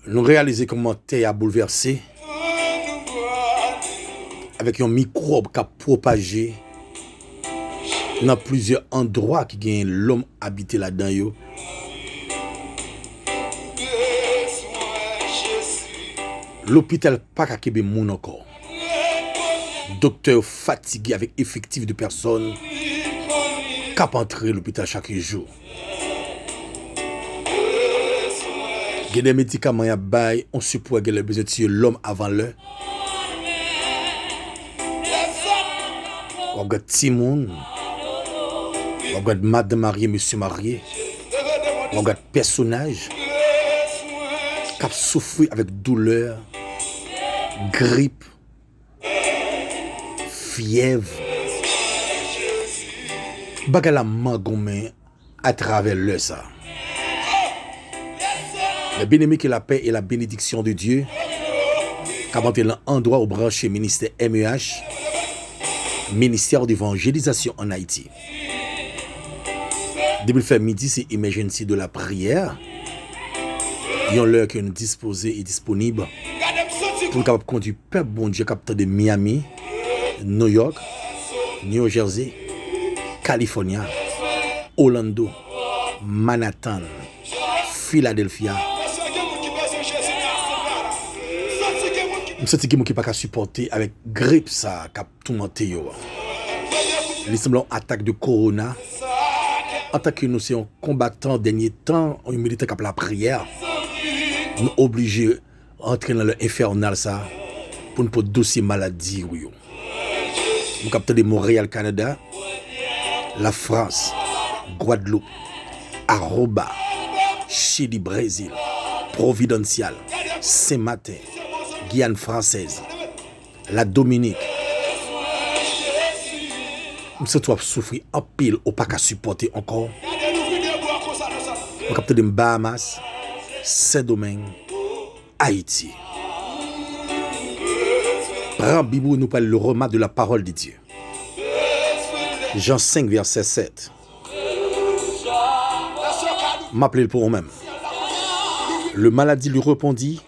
Nous réalisons comment terre a bouleversé avec un microbe qui a propagé dans plusieurs endroits qui gagnent l'homme habité là-dedans. Yo. L'hôpital pas qu'à Québec moun encore. Docteur fatigué avec effectif de personnes cap entrer l'hôpital chaque jour. Il y a des médicaments à bail, on suppose que les besoin de tuer l'homme avant l'heure. On regarde Timoun, on regarde madame mariée, monsieur marié, on regarde personnage qui souffre avec douleur, grippe, fièvre. Bagay la mangomé à travers le ça. Le bien-aimé que la paix et la bénédiction de Dieu, qui a monté l'endroit au branché ministère MEH, ministère d'évangélisation en Haïti. Depuis le fait midi, c'est emergency de la prière. Il y a l'heure que nous disposons et disponible pour nous conduire le peuple bon Dieu capteur de Miami, New York, New Jersey, California, Orlando, Manhattan, Philadelphia. Je sens que je ne peux pas supporter avec grippe ça qui a tout monté. Il semble une attaque de corona. En tant que nous sommes combattants dernier temps, on milite cap la prière. Nous obligés à entrer dans l'infernal ça pour nous dossier maladie. Nous captons de Montréal, Canada, la France, Guadeloupe, Aruba, Chili, Brésil, Providencial, Saint-Martin, Guyane française, la Dominique. Nous sommes souffrir en pile ou pas qu'à supporter encore. Nous captons de Bahamas, Saint-Domingue, Haïti. Prends Bible, nous parlons le roman de la parole de Dieu. Jean 5, verset 7. M'appelez pour moi-même. Le maladie lui répondit: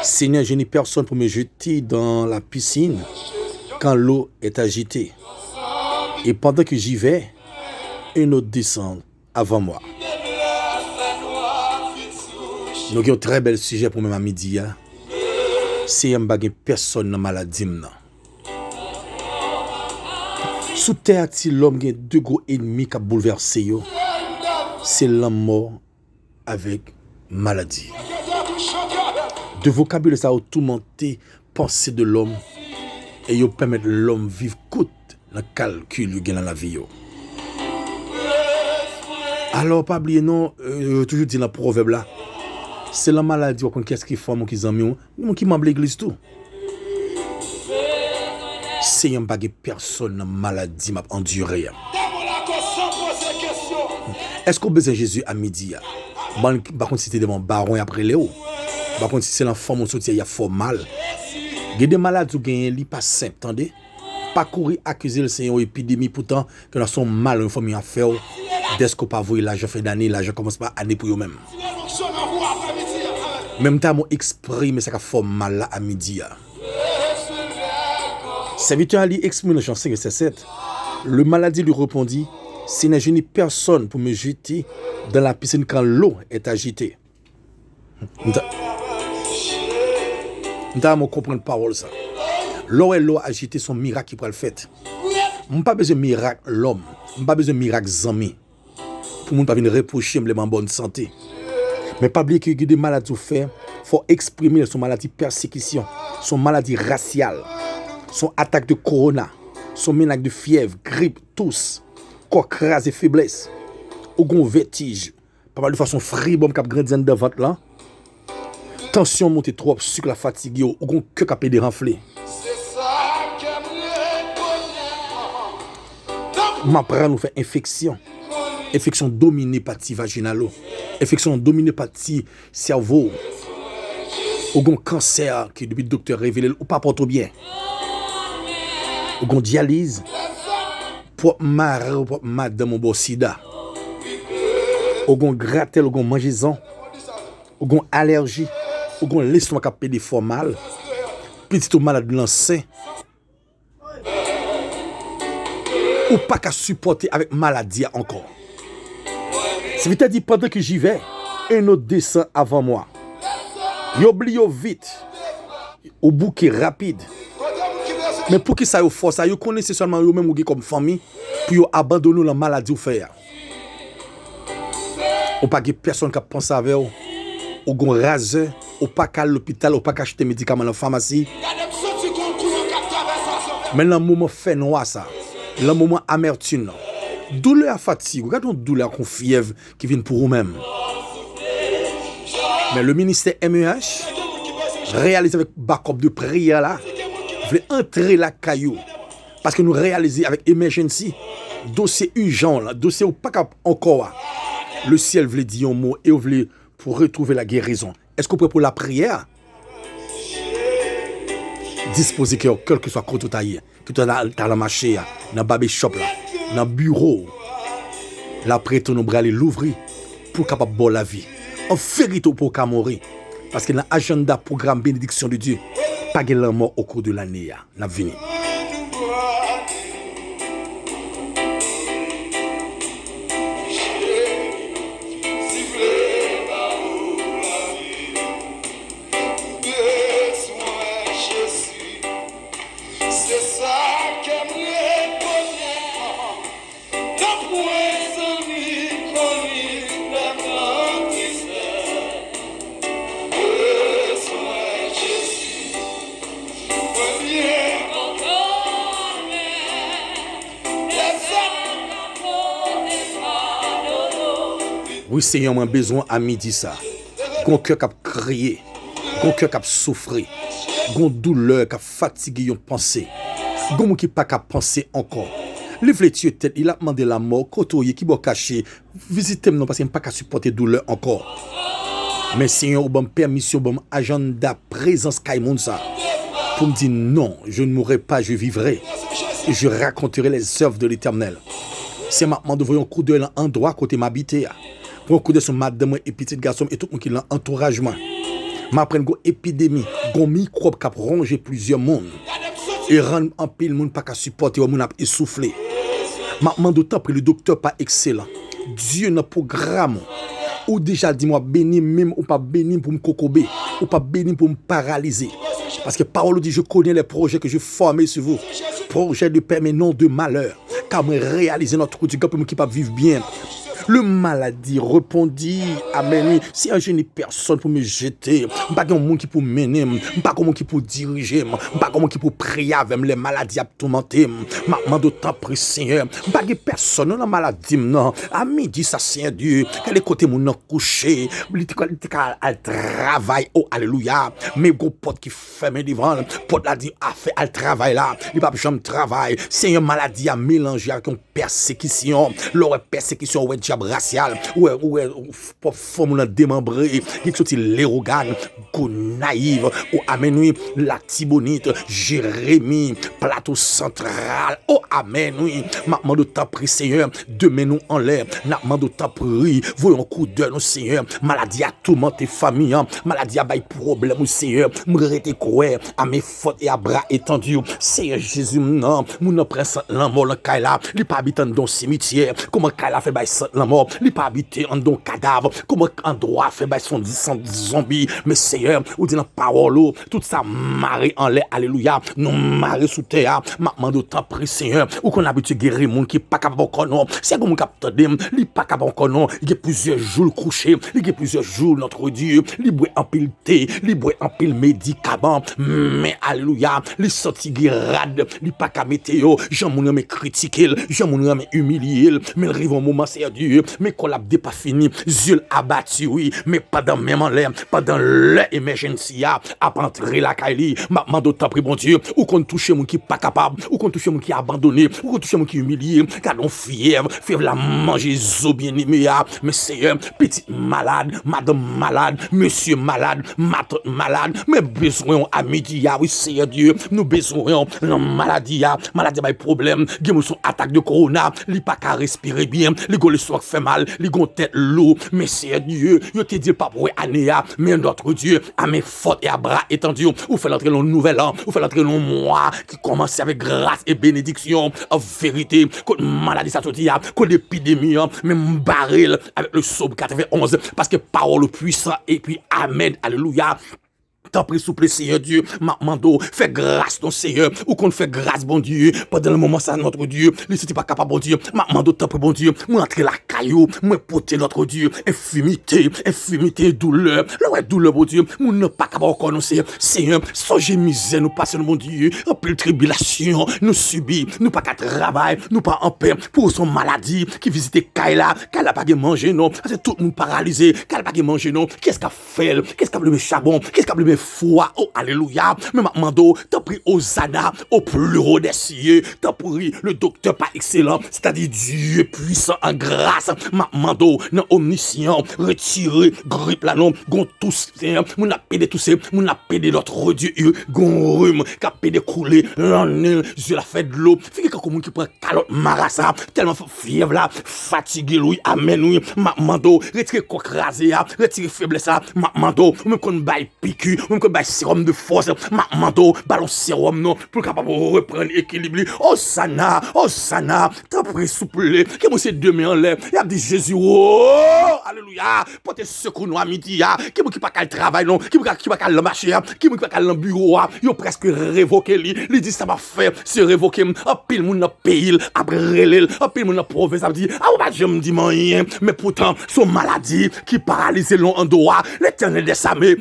Seigneur, je n'ai personne pour me jeter dans la piscine quand l'eau est agitée. Et pendant que j'y vais, une autre descend avant moi. Nous avons un très bel sujet pour même à midi. C'est un bagage personne dans la maladie. Sous terre, l'homme a deux gros ennemis qui ont bouleversé. C'est l'homme mort avec maladie. De vocabulaire, ça a tout monté, pensée de l'homme. Et il permet l'homme vivre coûte le calcul dans la vie. Alors, pas oublier, non, toujours dit dans le proverbe là. C'est la maladie, qu'est-ce qu'il faut, qui amis, qui m'a l'église tout. C'est un bagage personne maladie m'a enduré. Est-ce qu'on besoin de Jésus à midi? Par contre, si c'était devant baron après Léo. Par contre, si c'est l'enfant mon soutien, il y a fort mal. Il y a des malades qui ne sont pas simples, attendez. Pas courir accuser le Seigneur épidémie pourtant que nous sommes mal une famille à faire. Dès qu'on pas voir l'argent fait d'année, l'argent commence pas année pour eux-mêmes. Même temps, mon exprime ça fait mal là à midi. Serviteur Ali exprime dans Jean 5 verset 7. Le maladie lui répondit: Seigneur, je n'ai personne pour me jeter dans la piscine quand l'eau est agitée. Nous devons comprendre parole ça. L'eau et l'eau agitée sont miracles qui pourraient le faire. Je n'ai pas besoin de miracle l'homme. Je n'ai pas besoin de miracle zami. Pour ne pas venir reprocher les en bonne santé. Mais pas oublier que des maladies ou faire, il faut exprimer son maladie persécution, son maladie raciale, son attaque de corona, son menace de fièvre, grippe, tous, corps crasé, faiblesse, ou gon vertige, pas mal de façon fribom cap grandien de ventre là. Tension monte trop, sucre la fatigue ou gon que cap dérenflé. M'apprend nous fait infection. Infection dominée par ti vaginalo. Infection dominée par ti cerveau. Ou gon cancer qui depuis le docteur révélé ou pas porte bien. Ou gon dialyse. Pour mari ou pour madame ou sida. Ou gon gratel ou gon mangeson. Ou gon allergie. ou gon l'estomac qui a pédé fort mal, petit ou malade lancé, ou pas qu'à supporter avec maladie encore. C'est vite dit pendant que j'y vais, un autre descend avant moi. Yo oublie vite, au bouquet rapide. Mais pour que ça yo force, yo connaissez seulement yo même ou comme famille, puis yo abandonner la maladie ou faire. Ou pas que personne qui pense avec vous, ou gon raseur, ou pas qu'à l'hôpital, ou pas qu'à acheter médicaments dans la pharmacie. Mais le moment fait noir ça, le moment amertume, douleur fatigue, regardez une douleur qu'on fièvre qui vient pour vous-même. Mais le ministère MEH réalise avec backup de prière là, voulait entrer la caillou parce que nous réalisons avec emergency dossier urgent là, dossier ou pas encore. Le ciel voulait dire un mot et voulait pour retrouver la guérison. Est-ce qu'on peut pour la prière? Disposer que quel que soit côté taillé, que tu as dans la marché, dans le barber shop là, dans le bureau, la prête nous bras l'ouvrir pour capable boire la vie. En vérité pour qu'à mourir parce que dans l'agenda programme bénédiction de Dieu, pas de la mort au cours de l'année n'a venu. Oui, Seigneur, moi besoin à midi ça. Gon cœur qui a crié, gon cœur qui a souffert, gon douleur qui a fatigué yon pensée. Gon qui pas qu'à penser encore. Livre tuer tête, il a demandé la mort, côtoyer qui va cacher, visiter non parce qu'il pas qu'à supporter douleur encore. Mais Seigneur, ou bon permission, bon agenda présence Kaimoun ça. Pour me dire non, je ne mourrai pas, je vivrai. Et je raconterai les œuvres de l'Éternel. C'est maintenant de voir un coup de l'endroit côté m'habiter. Pour un coup de son madame et petit garçon et tout le monde qui l'a entouragement. M'apprendre une épidémie, un microbe qui a rongé plusieurs mondes. Et rendre en pile monde pas qu'à supporter ou monde a essoufflé. Maintenant d'autant que le docteur pas excellent. Dieu n'a programme. Ou déjà dis-moi béni même ou pas béni pour me cocober ou pas béni pour me paralyser. Parce que parole dit je connais les projets que je formé sur vous. Projets de paix mais non de malheur. Car me réaliser notre quotidien pour qui pas vivre bien. Le maladie répondit, amen. Si un jeune personne pour me jeter, pas un monde qui pour mener, pas un monde qui pour diriger, pas un monde qui pour prier avec les maladies à tourmenter. Maintenant d'autant pris Seigneur, pas de personne dans la maladie non. À midi ça Seigneur Dieu, quel côté mon couché, il travail, oh alléluia. Mais gros porte qui ferme devant, porte la dit a fait al travail là, il pas jamais travail. Seigneur maladie a mélangé avec une persécution, leur persécution ouais racial ou forme démembré qui sorti l'Erogan naïve ou amen oui la Tibonite Jérémie plateau central oh amen oui maintenant de temps pris Seigneur demain nous en l'air maintenant de temps pris voyons coup de nous Seigneur maladie a tourmenté famille maladie a bail problème Seigneur me rete croire à mes fautes et à bras étendus Seigneur Jésus non mon prince l'amour le kaila il pas habitant dans cimetière comment kaila fait bail la mort, il pas habité en don cadavre, comment endroit fait bail son zombie, mais Seigneur, ou dit dans parole, tout ça maré en l'air, alléluia, nous maré sous terre, maintenant d'autant pris Seigneur, ou qu'on habitué guérir monde qui pas capable encore non, c'est comme capteur dem, il pas capable encore non, il y a plusieurs jours couché, il y a plusieurs jours notre Dieu, il boit en pile thé, il boit en pile médicament, mais alléluia, il sorti guérade, il pas capable météo, j'en mon me critiquer, j'en mon me humilier, mais il arrive un moment c'est Dieu, mais collab n'est pas fini, yeux abattu oui, mais pendant même en l'air, pendant l'émergency à entrer la caille, maintenant d'autant pris bon Dieu, ou qu'on touche mon qui pas capable, ou qu'on touche mon qui abandonné, ou qu'on touche mon qui humilié, car on fièvre la manger zo bien aimé, mais Seigneur, petit malade, madame malade, monsieur malade, ma tante malade, mais besoin à midi, oui Seigneur Dieu, nous besoin la maladie, maladie by problème, qui son attaque de corona, li pas qu'à respirer bien, li le soir fait mal, les gon tête l'eau, mais c'est Dieu, je te dis pas pour année, mais notre Dieu, Dieu, à main forte et à bras étendus, ou fait l'entrée dans le nouvel an, ou fait l'entrée dans le mois qui commence avec grâce et bénédiction, en vérité, contre maladie, ça sortit, contre l'épidémie, même baril avec le psaume 91, parce que parole puissante, et puis amen, alléluia. T'en prie, souple, Seigneur Dieu, mando, fais grâce, ton Seigneur, ou qu'on fait grâce, bon Dieu, pendant le moment, ça, notre Dieu, ne c'était pas capable, bon Dieu, mando, t'en prie, bon Dieu, moi, entrer la caillou, moi, porter notre Dieu, infimité, douleur, la douleur, bon Dieu, moi, ne pas capable encore, non, Seigneur, songez misère, nous passons, bon Dieu, en pile tribulation, nous subit, nous pas qu'à travail, nous pas en paix, pour son maladie, qui visite Kaila pas de manger, non, c'est tout le monde paralysé, Kaila pas de manger, non, qu'est-ce qu'a fait, qu'est-ce qu'a le charbon, qu'est-ce qu'a le foi, oh alléluia, mais mando, t'as pris Hosanna au plus haut des cieux, t'as pris le docteur par excellent, c'est-à-dire Dieu puissant en grâce, mando, non omniscient, retiré, grippe là non, gon tous, mon a pédé tous ces, mon a pédé notre Dieu, gon rhume, qu'a pédé couler, l'année, je la fait de l'eau, fait que comme qui prend calotte marassa, tellement fièvre là, fatigué, oui, amen, oui, mando, retiré coq rasé, retiré faiblesse, mando, même qu'on baille piqûre, même que sérum de force, mando, ballon sérum non, pour capable reprendre l'équilibre. Hosanna, t'as pris souple, que moi c'est demain en l'air, il a dit Jésus, oh, alléluia, pour te secours nous à midi, qui moi qui pas qu'à travail non, qui pas qu'à le marché, qui moi qui pas qu'à le bureau, yo presque révoqué lui dit ça m'a fait, se révoquer, en pile moun dans pays, après relève, en pile moun dans province, ça dit, ah bah je me dis rien, mais pourtant son maladie qui paralyse long en doigt, l'éternel des armées,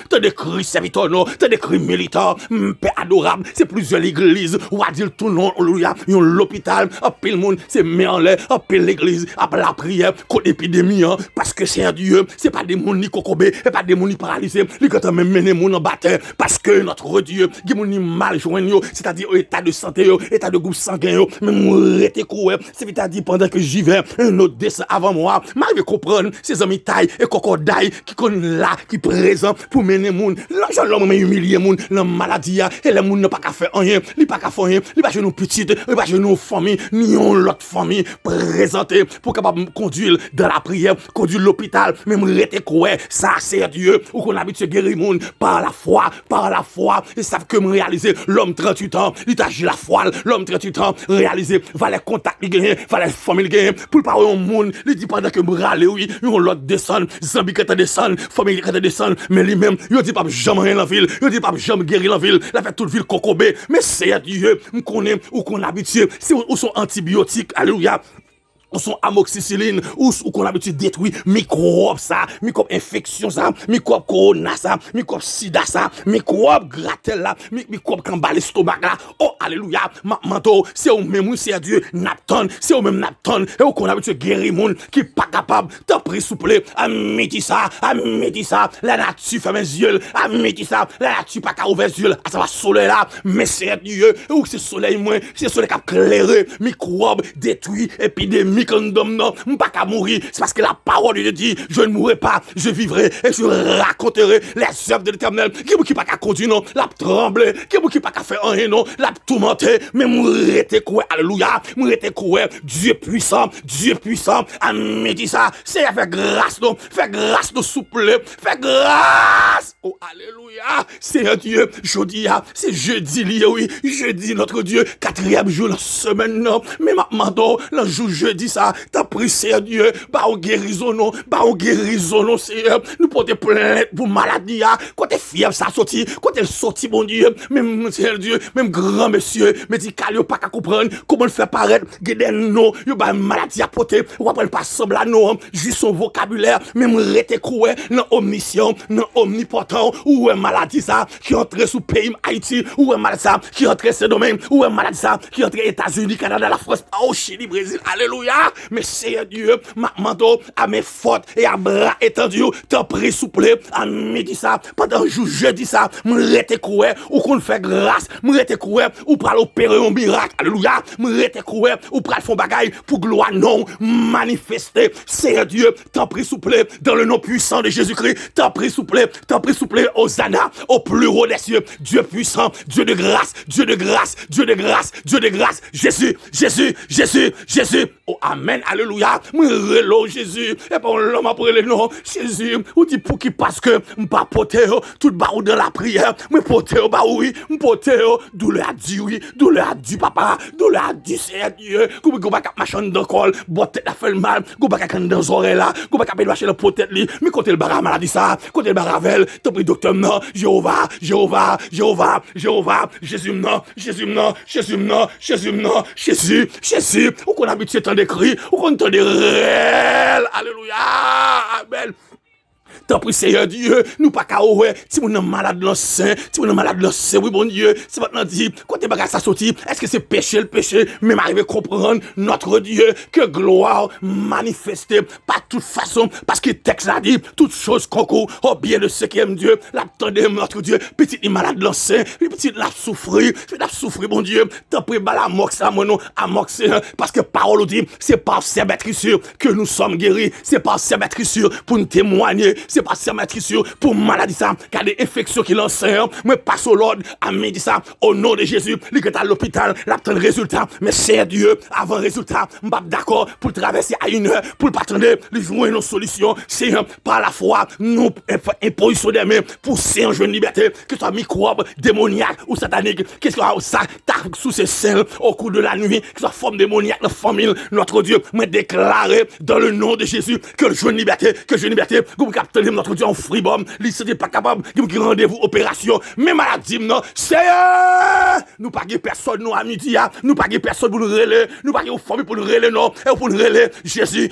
t'as des cris serviteurs, t'as des cris militaires, paix adorable, c'est plusieurs églises, ou à dire tout le nom, alléluia, yon l'hôpital, à pile monde, c'est mis en l'air, à pile l'église, à la prière, contre l'épidémie, parce que c'est un Dieu, c'est pas des mouns ni kokobé, c'est pas des mouns ni paralysés, les quand même mené moun en bataille, parce que notre Dieu, qui moun ni mal joignent, c'est-à-dire état de santé, état de groupe sanguin, mais moun rete coué, c'est-à-dire pendant que j'y vais, un autre dessin avant moi, m'arrive comprendre, ces amis taille et cocodaille, qui connaissent là, qui présent, pour mener moun, l'homme m'a humilié moun, la maladie, et le moun n'a pas qu'à faire rien, il pas qu'à faire rien, il pas chez nous petites, il pas chez nous famille, ni on l'autre famille, présenté, pour capable conduire dans la prière, conduire l'hôpital, même rete quoi, ça c'est Dieu, ou qu'on habite se guérir moun, par la foi, ils savent que me réaliser, l'homme 38 ans, il t'agit la foi, l'homme 38 ans, réaliser, va les contacts, il gagne, va les familles gagne, pour parler au monde, il dit pendant que me râler, oui, on l'autre descend, Zambi qui descend, famille qui descend, mais lui-même, il dit pas jamais rien dans la ville, il dit pas jamais guérir la ville, la fait toute ville cocobé, mais c'est Dieu, on connaît ou qu'on habitue, c'est où sont antibiotiques, alléluia. Ou son amoxicilline, ou qu'on a l'habitude de détruire microbes ça, microbes infection ça, microbes corona ça, microbes sida ça, microbes gratel là, microbes cambat l'estomac là. Oh, alléluia, manto, c'est au même c'est Dieu, napton, c'est au même napton, et ou qu'on a l'habitude de guérir moun qui pas capable, t'as pris souple, à midi ça, la nature ferme les yeux, à midi ça, la nature pas qu'à ouvrir les yeux, à ça va soleil là, mais c'est Dieu, ou c'est soleil moins, c'est soleil qui a clairé, microbes détruit, épidémie, non, pas qu'à mourir, c'est parce que la parole de Dieu dit, je ne mourrai pas, je vivrai et je raconterai les œuvres de l'Éternel. Qui pas qu'à conduire, non, la trembler, qui pas qu'à faire rien, non, la tourmenter, mais mourir quoi, alléluia, mourir quoi, Dieu puissant, à midi ça, c'est à faire grâce, non, faire grâce de souple, faire grâce, oh, alléluia, c'est un Dieu, c'est jeudi lié, oui, jeudi notre Dieu, 4e jour de la semaine, non, mais maintenant, le jour jeudi, ça, t'as pris, c'est Dieu, bah, on guérison, non, Seigneur, nous portons plainte pour maladie, quand t'es fièvre, ça sorti, quand t'es sorti, bon Dieu, même, c'est Dieu, même grand monsieur, médical, y'a pas qu'à comprendre, comment le faire paraître, guéder, non, y'a pas maladie à porter, ou après, pas semble à non, juste son vocabulaire, même rete coué, non, omniscient, non, omnipotent, ou un maladie, ça, qui entre sous pays Haïti, ou un maladie, ça, qui entre ce domaine, ou un maladie, ça, qui entre États-Unis, Canada, la France, au Chili, Brésil, alléluia, mais c'est Dieu, ma manteau, à mes fautes et à bras étendus, t'as pris souple, à midi ça, pendant jour jeudi ça, m'rete coué, ou qu'on fait grâce, m'rete coué, ou pral opérer un miracle, alléluia, m'rete coué, ou pral font bagaille, pour gloire non, manifester, c'est Dieu, t'as pris souple, dans le nom puissant de Jésus-Christ, t'as pris souple, Hosanna, au plus haut des cieux, Dieu puissant, Dieu de grâce, Jésus, oh Amen, alléluia. Moi relo Jésus et pas l'homme après le nom Jésus ou dit pour qui parce que m'pas porter tout barou dans la prière, me porter ba oui, me porter douleur dit oui, douleur dit papa, douleur dit c'est Dieu, go pas machin dans col, botte la fait mal, go pas kan dans oreille là, go pas lâcher le peut-être li, mais côté le bara maladie ça, côté le baravel, t'as pris docteur non, Jéhovah, Jéhovah, Jéhovah, Jéhovah, Jésus non, Jésus non, Jésus non, Jésus non, Jésus, Jésus, ou qu'on habitué tant de cris, ou qu'on entend des réels, alléluia, amen. Tant pis Seigneur Dieu, nous pas qu'à ouais, si on est malade dans saint, si on est malade dans saint, oui bon Dieu, c'est maintenant dit, côté bagage ça sorti, est-ce que c'est péché le péché, même arriver à comprendre notre Dieu que gloire manifestée par toute façon, parce que le texte a dit, toutes choses concourent au bien de ce qui aime Dieu, l'attendez notre Dieu, petit est malade dans saint, petit l'a souffrir, bon Dieu, tant pis la mox à mon nom, à mox, parce que parole dit, c'est par ces maîtrisures que nous sommes guéris, c'est par ces maîtrisures pour nous témoigner, c'est pas ça maîtrisure pour maladie ça, car des infections qui l'enseignent, mais passe au Lord, à midi ça, au nom de Jésus, lui qui est à l'hôpital, l'attend le résultat, mais c'est Dieu, avant le résultat, m'pas d'accord pour traverser à une heure, pour pas attendre, lui jouer une solution, c'est par la foi, nous imposition des mains, pousser en jeune liberté, que ce soit microbe, démoniaque ou satanique, qu'est-ce que ça, tape sous ses selles au cours de la nuit, que ce soit forme démoniaque, la famille, notre Dieu, mais déclarer dans le nom de Jésus que le jeune liberté, vous captez notre Dieu en fribom, l'issue n'est pas capable, qui rendez-vous opération, mais maladie, non, c'est nous pas personne, nous à midi, nous pas personne pour nous relayer, nous pas famille pour nous relayer, non, et pour nous relayer, Jésus,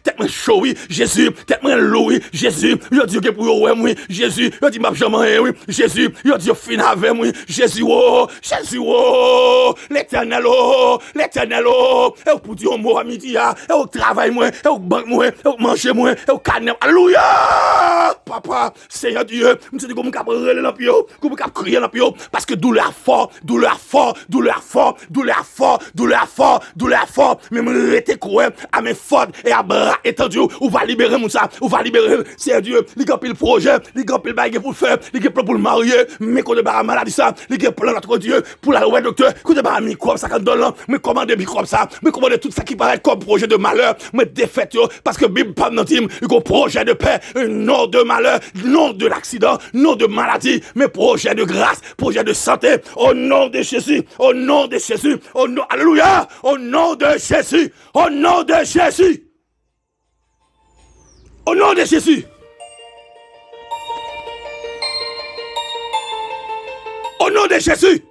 tête moi chaud, oui, Jésus, tête moi lourd, oui, Jésus, yo Dieu que pour ouais, oui, Jésus, yo dit m'a jamais, oui, Jésus, yo Dieu fin avec moi, Jésus, l'éternel, et pour dire un mot à midi, et au travail, moi, et au banque, moi, et au manger, moi, et au canne, alléluia, papa, Seigneur Dieu, je me dis comment on relève dans pio, comment on crier dans pio, parce que douleur fort, même rester quoi, à mes fortes et à bras étendus, on va libérer mon ça, on va libérer, Seigneur Dieu, il y a le projet, il y a le bague pour le faire, il y a plan pour le marier, mais qu'on débarrasse maladie ça, il y a plan notre Dieu, pour la ouais docteur, qu'on débarrasse microbe, ça donne, mais commander microbe ça, mais commander tout ça qui paraît comme projet de malheur, mais défaite, parce que Bible pas il y a un projet de paix, non de malheur, non de l'accident, non de maladie, mais projet de grâce, projet de santé, au nom de Jésus, au nom de Jésus, au nom, alléluia, au nom de Jésus, au nom de Jésus, au nom de Jésus, au nom de Jésus.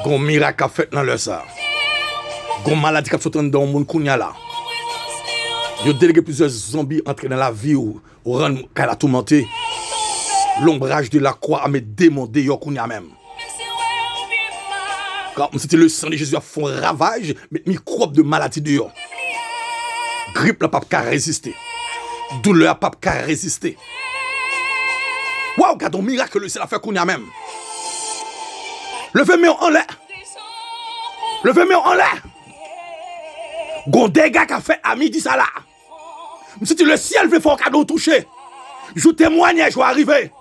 Gon miracle a fait dans le ça. Gon maladie qui a sauté dans le monde kounya là. Yo délégué plusieurs zombies entrés dans la vie ou rendre qu'elle a tourmenté. L'ombrage de la croix a me démondé yo kounya même. Quand c'était le sang de Jésus a font ravage, mais microbe de maladie de yo. Grippe la pas résister. Douleur pas résister. Waouh, quand on miracle c'est la fait kounya même. Levez-moi en l'air. Levez-moi en l'air. Gon dégâts qu'a fait à midi ça là. Si le ciel veut faire un cadeau touché. Je témoignage je vais arriver.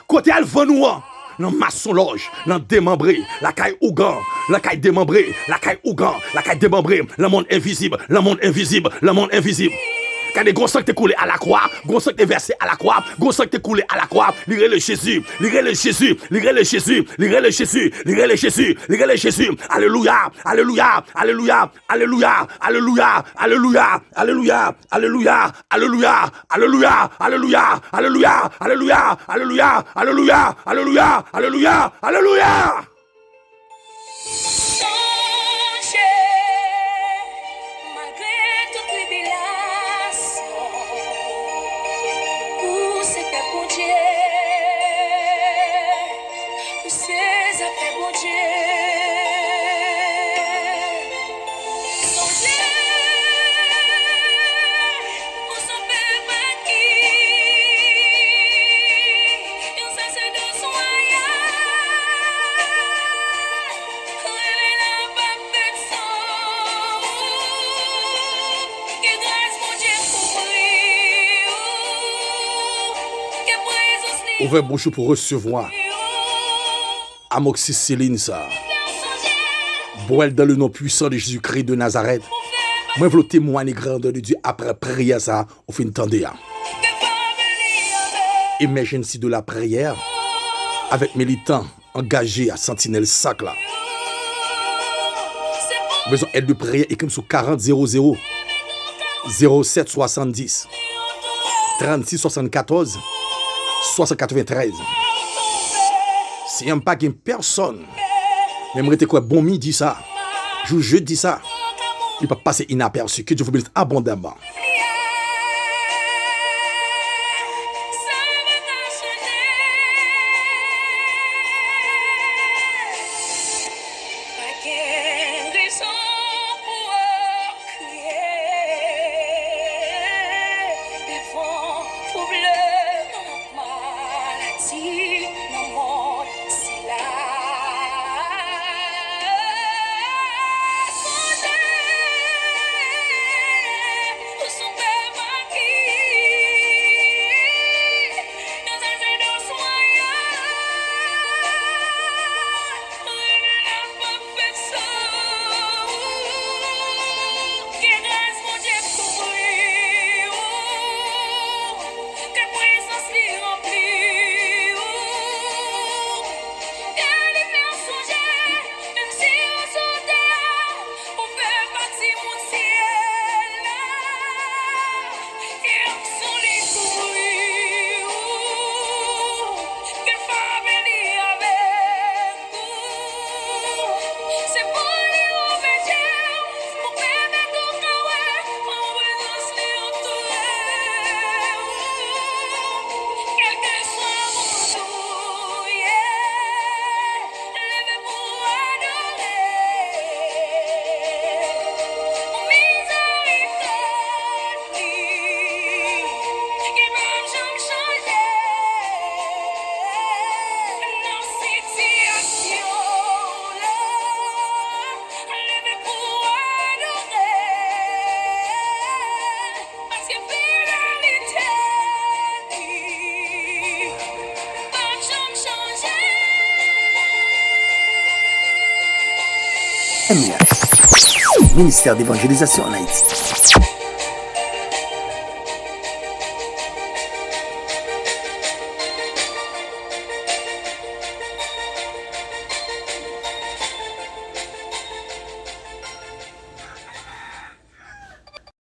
Côté Alvanoua, dans maçon loge, dans démembré, la caille Ougan, la caille démembré, la caille Ougan, la caille démembré, le monde invisible, le monde invisible, le monde invisible. Quand des gros sang t'es coulé à la croix, gros sang t'es versé à la croix, gros sang t'es coulé à la croix, lirez le Jésus, lirez le Jésus, lirez le Jésus, lirez le Jésus, lirez le Jésus, lirez le Jésus. Alléluia, alléluia, alléluia, alléluia, alléluia, alléluia, alléluia, alléluia, alléluia, alléluia, alléluia, alléluia, alléluia, alléluia, alléluia, alléluia, alléluia, alléluia. Ouvrez bouche pour recevoir amoxicilline ça. Boire dans le nom puissant de Jésus-Christ de Nazareth. Moi, je veux témoigner grandeur de Dieu après prière ça, au fin de temps. Emergency de la prière avec militants engagés à Sentinelle Sac là. Besoin d'aide de prière et comme sur 40 00 07 70 36 74 693. Si y a pas qu'une personne, j'aimerais quoi bon midi ça, je dis ça, il peut passer inaperçu, que Dieu vous bénisse abondamment. MIH, Ministère d'évangélisation en Haïti.